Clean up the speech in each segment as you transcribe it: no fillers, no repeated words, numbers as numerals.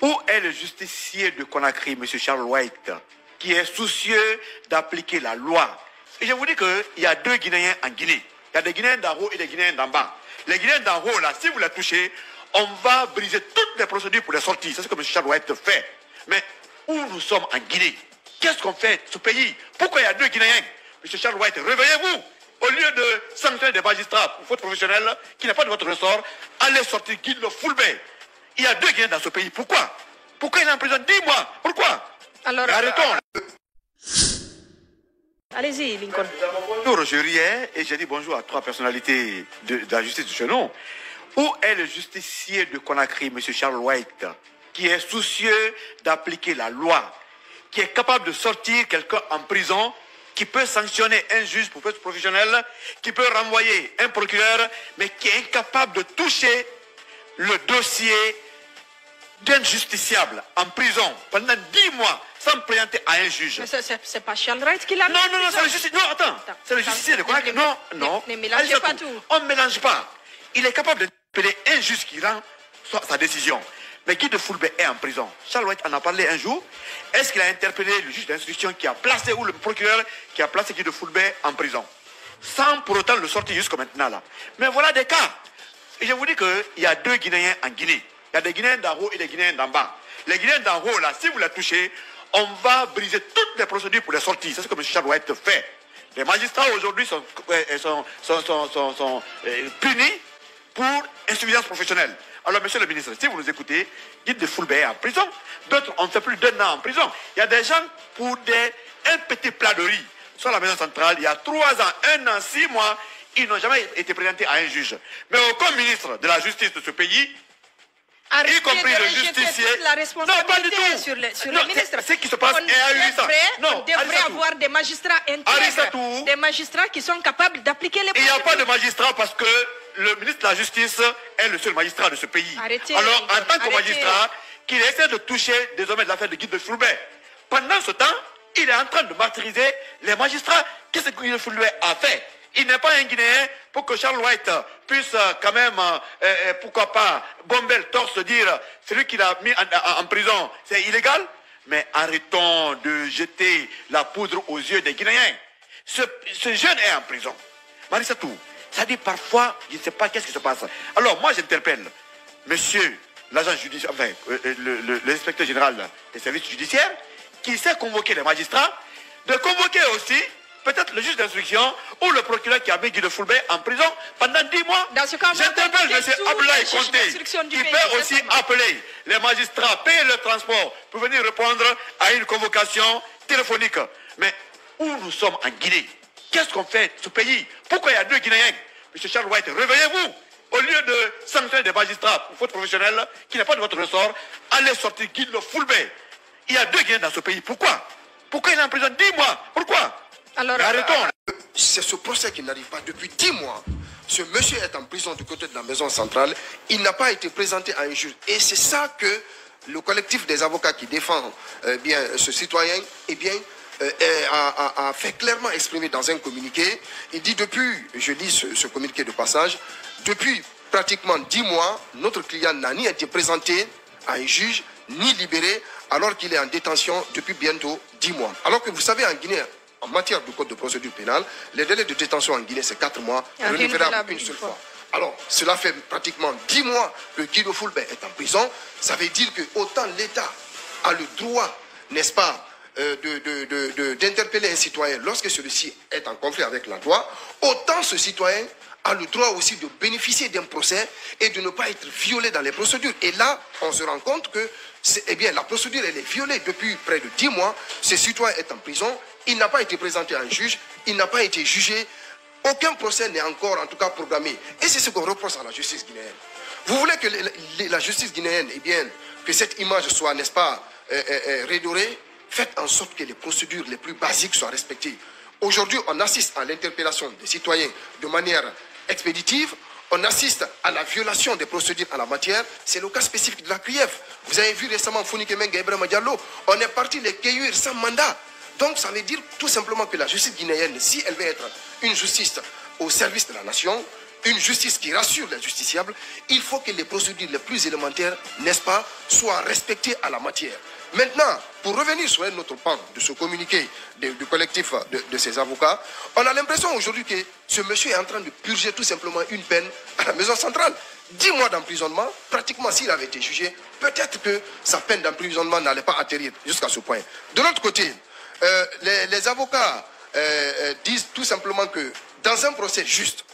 Où est le justicier de Conakry, M. Charles White, qui est soucieux d'appliquer la loi? Et je vous dis qu'il y a deux Guinéens en Guinée. Il y a des Guinéens d'en haut et des Guinéens d'en bas. Les Guinéens d'en haut, là, si vous les touchez, on va briser toutes les procédures pour les sortir. C'est ce que M. Charles White fait. Mais où nous sommes en Guinée? Qu'est-ce qu'on fait, ce pays? Pourquoi il y a deux Guinéens? M. Charles White, réveillez-vous. Au lieu de sanctionner des magistrats pour faute professionnelle qui n'est pas de votre ressort, allez sortir Guy Fulbert. Il y a deux Guinéens dans ce pays. Pourquoi? Pourquoi il est en prison? Dis-moi. Pourquoi? Alors, arrêtons. Allez-y, Lincoln. Bonjour, je riais et j'ai dit bonjour à trois personnalités de la justice de ce nom. Où est le justicier de Conakry, M. Charles White, qui est soucieux d'appliquer la loi, qui est capable de sortir quelqu'un en prison, qui peut sanctionner un juge pour faute professionnelle, qui peut renvoyer un procureur, mais qui est incapable de toucher le dossier d'un justiciable en prison pendant 10 mois sans présenter à un juge. Mais c'est pas Charles White qui l'a mis. Non, c'est le justicier. Non, attends. C'est le justicier de Conakry. Non. Ne mélangez pas tout. On ne mélange pas. Il est capable d'interpeller un juge qui rend sa décision. Mais Guy Fulbert est en prison. Charles White en a parlé un jour. Est-ce qu'il a interpellé le juge d'instruction qui a placé, ou le procureur qui a placé Guy Fulbert en prison, sans pour autant le sortir jusqu'à maintenant là? Mais voilà des cas. Et je vous dis qu'il y a deux Guinéens en Guinée. Il y a des Guinéens d'en haut et des Guinéens d'en bas. Les Guinéens d'en haut, là, si vous les touchez, on va briser toutes les procédures pour les sortir. C'est ce que M. Charles White fait. Les magistrats aujourd'hui sont punis pour insuffisance professionnelle. Alors, monsieur le ministre, si vous nous écoutez, Guy Fulbert est en prison. D'autres ont fait plus d'1 an en prison. Il y a des gens pour un petit plat de riz sur la maison centrale, il y a 3 ans, 1 an, 6 mois, ils n'ont jamais été présentés à un juge. Mais aucun ministre de la justice de ce pays, y compris le justicier, la responsabilité non, pas du tout. Sur le ministre. C'est ce qui se passe On devrait avoir des magistrats intègres, des magistrats qui sont capables d'appliquer les procédures. Il n'y a pas de magistrats parce que le ministre de la Justice est le seul magistrat de ce pays. Alors, en tant que magistrat, qu'il essaie de toucher désormais l'affaire de Guy Fulbert. Pendant ce temps, il est en train de martyriser les magistrats. Qu'est-ce que Guy Fulbert a fait? Il n'est pas un Guinéen pour que Charles White puisse quand même, pourquoi pas, bomber le torse, dire celui qu'il a mis en prison, c'est illégal. Mais arrêtons de jeter la poudre aux yeux des Guinéens. Ce jeune est en prison. Marissatou, ça dit parfois, je ne sais pas qu'est-ce qui se passe. Alors moi j'interpelle monsieur l'agent judiciaire, enfin l'inspecteur général des services judiciaires, qui sait convoquer les magistrats, de convoquer aussi peut-être le juge d'instruction ou le procureur qui a mis Guy Fulbert en prison pendant 10 mois. J'interpelle M. Abdoulaye Conté, qui peut aussi appeler les magistrats, payer le transport pour venir répondre à une convocation téléphonique. Mais où nous sommes en Guinée? Qu'est-ce qu'on fait ce pays? Pourquoi il y a deux Guinéens? M. Charles White, réveillez-vous. Au lieu de sanctionner des magistrats pour faute professionnelle qui n'est pas de votre ressort, allez sortir Guy Fulbert. Il y a deux Guinéens dans ce pays. Pourquoi? Pourquoi il est en prison 10 mois? Pourquoi? Alors, arrêtons. C'est ce procès qui n'arrive pas depuis 10 mois. Ce monsieur est en prison du côté de la maison centrale. Il n'a pas été présenté à un juge. Et c'est ça que le collectif des avocats qui défend ce citoyen a fait clairement exprimer dans un communiqué. Il dit depuis, je lis ce communiqué de passage, depuis pratiquement 10 mois, notre client n'a ni été présenté à un juge, ni libéré, alors qu'il est en détention depuis bientôt 10 mois. Alors que vous savez, en Guinée, en matière de code de procédure pénale, les délais de détention en Guinée, c'est 4 mois, renouvelables une seule fois. Alors, cela fait pratiquement 10 mois que Guy Fulbert est en prison. Ça veut dire que autant l'État a le droit, n'est-ce pas, d'interpeller un citoyen lorsque celui-ci est en conflit avec la loi, autant ce citoyen a le droit aussi de bénéficier d'un procès et de ne pas être violé dans les procédures. Et là, on se rend compte que la procédure, elle est violée depuis près de 10 mois. Ce citoyen est en prison, il n'a pas été présenté à un juge, il n'a pas été jugé. Aucun procès n'est encore, en tout cas, programmé. Et c'est ce qu'on reproche à la justice guinéenne. Vous voulez que la justice guinéenne, que cette image soit, n'est-ce pas, redorée? Faites en sorte que les procédures les plus basiques soient respectées. Aujourd'hui, on assiste à l'interpellation des citoyens de manière expéditive. On assiste à la violation des procédures en la matière. C'est le cas spécifique de la CRIEF. Vous avez vu récemment Founike Menga et Ibrahima Diallo. On est parti les cueillir sans mandat. Donc, ça veut dire tout simplement que la justice guinéenne, si elle veut être une justice au service de la nation, une justice qui rassure les justiciables, il faut que les procédures les plus élémentaires, n'est-ce pas, soient respectées à la matière. Maintenant, pour revenir sur un autre pan de ce communiqué du collectif de ces avocats, on a l'impression aujourd'hui que ce monsieur est en train de purger tout simplement une peine à la maison centrale. 10 mois d'emprisonnement, pratiquement s'il avait été jugé, peut-être que sa peine d'emprisonnement n'allait pas atterrir jusqu'à ce point. De l'autre côté, les avocats disent tout simplement que dans un procès juste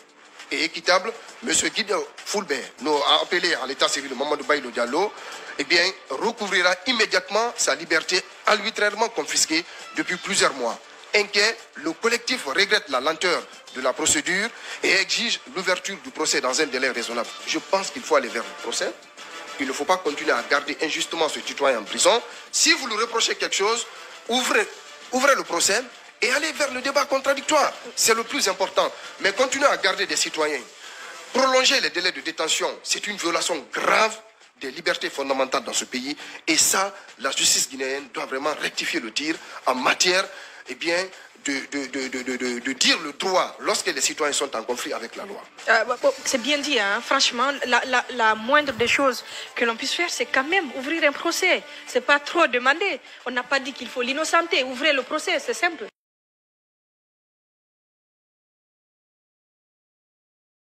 et équitable, M. Guido Fulbert, nous a appelé à l'état civil Mamadou Baïlo Diallo, eh bien, recouvrira immédiatement sa liberté arbitrairement confisquée depuis plusieurs mois. Inquiet, le collectif regrette la lenteur de la procédure et exige l'ouverture du procès dans un délai raisonnable. Je pense qu'il faut aller vers le procès. Il ne faut pas continuer à garder injustement ce citoyen en prison. Si vous lui reprochez quelque chose, ouvrez le procès et allez vers le débat contradictoire. C'est le plus important. Mais continuer à garder des citoyens, prolonger les délais de détention, c'est une violation grave des libertés fondamentales dans ce pays. Et ça, la justice guinéenne doit vraiment rectifier le tir en matière, eh bien, de dire le droit lorsque les citoyens sont en conflit avec la loi. C'est bien dit, hein. Franchement, la moindre des choses que l'on puisse faire, c'est quand même ouvrir un procès. C'est pas trop demandé. On n'a pas dit qu'il faut l'innocenter. Ouvrez le procès, c'est simple.